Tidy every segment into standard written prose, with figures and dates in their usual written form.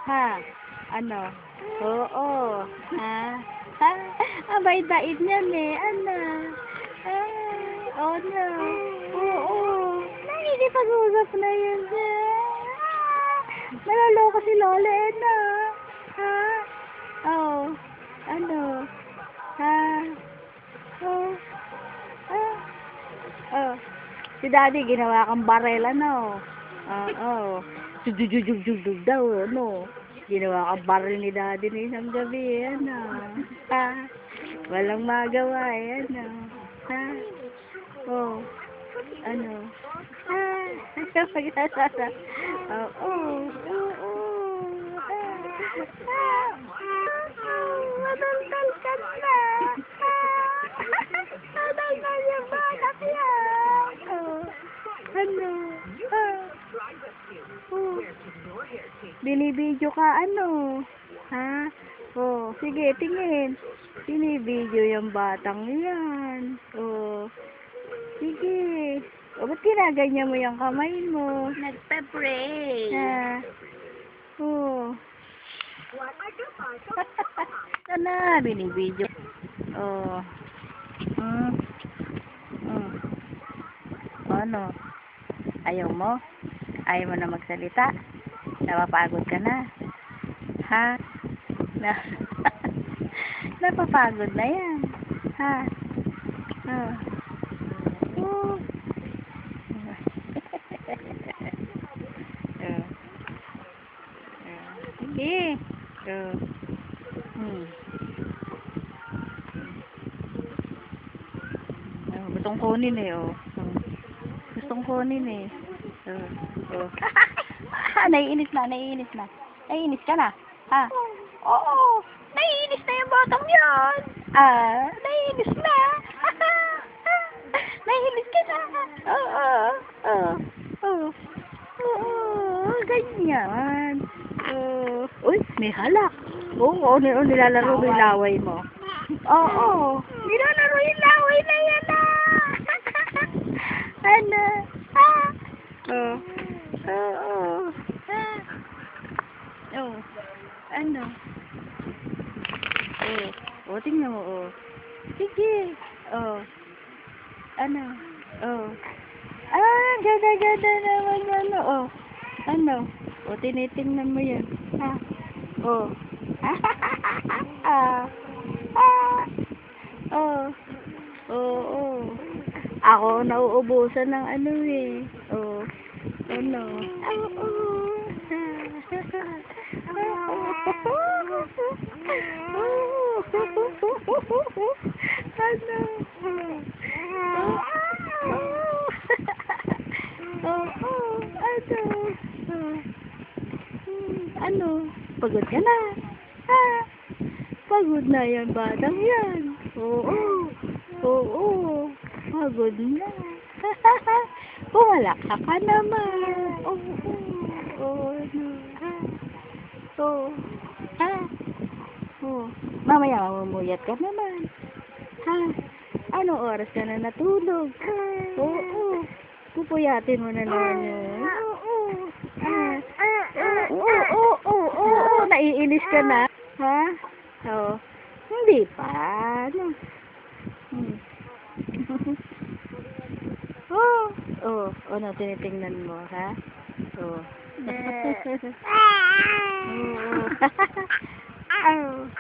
Ha? Ano? Oo. Ha? Ha? Ang bait-bait niyan eh. Ano? Oh no. Oo. Nakikipag-usap na yun siya. Naloloko si Lola eh na. Ha? Oh. Ano? Ha? Oh. Ah. Oh. Si Daddy ginawa kang barel ano? Oo. Jug daw ano? Ginawa kang barel ni Daddy na isang gabi ano? Ha? Walang magawa eh ano? Ha? Oh. Ano? Ha? Pag-asasa. Oo. Oo. Madaldal ka na. Madaldal yung banak yan. Oh. Ano? Oh. Binibidyo ka ano? Ha? Oh. Sige, tingin. Binibidyo yung batang yan. Oh. Sige. O, ba't ginaganyan mo yung kamay mo? Nagpe-pray. Ha? Oh. Sana, binibidyo. Oh. Ano? Ayaw mo? Ayaw mo na magsalita? Napapagod ka na? Ha? Napapagod na yan. Ha? Oh. Oh. Sige. Gustong kunin eh, oh. Gustong kunin eh. Oh. Naiinis na. Naiinis ka na. Ha? Oo. Naiinis na yung batang yan. Naiinis na. Naiinis ka na. Oo. Ganyan. Uy, may halak. Oo, nilalaro mo yung laway mo. Oo. Nilalaro yung laway na yan Ano? Oo. Ano? Tingnan mo, Sige. Ano? Ganda naman ano, Ano? Tinitingnan mo yan. Ha? Oo. Ako nauubusan ng ano eh. Ano? Ano? Pagod ka na? Pagod na yan, batang yan. Oo. Pagod na. Pumalaksa ka naman. Mamaya mamumuyat ka naman. Ha? Anong oras ka na natulog? Oo. Pupuyatin mo na naman yun. Naiinis ka na? Ha? Hindi pa. Ano tinitingnan mo, ha? Ano?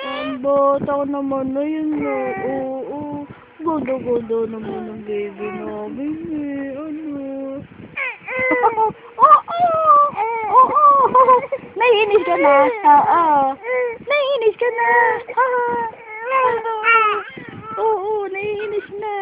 Ang bata naman na yun, Ganda naman ng baby namin, Ano? Naiinis ka na? Naiinis ka na? Oo, naiinis na.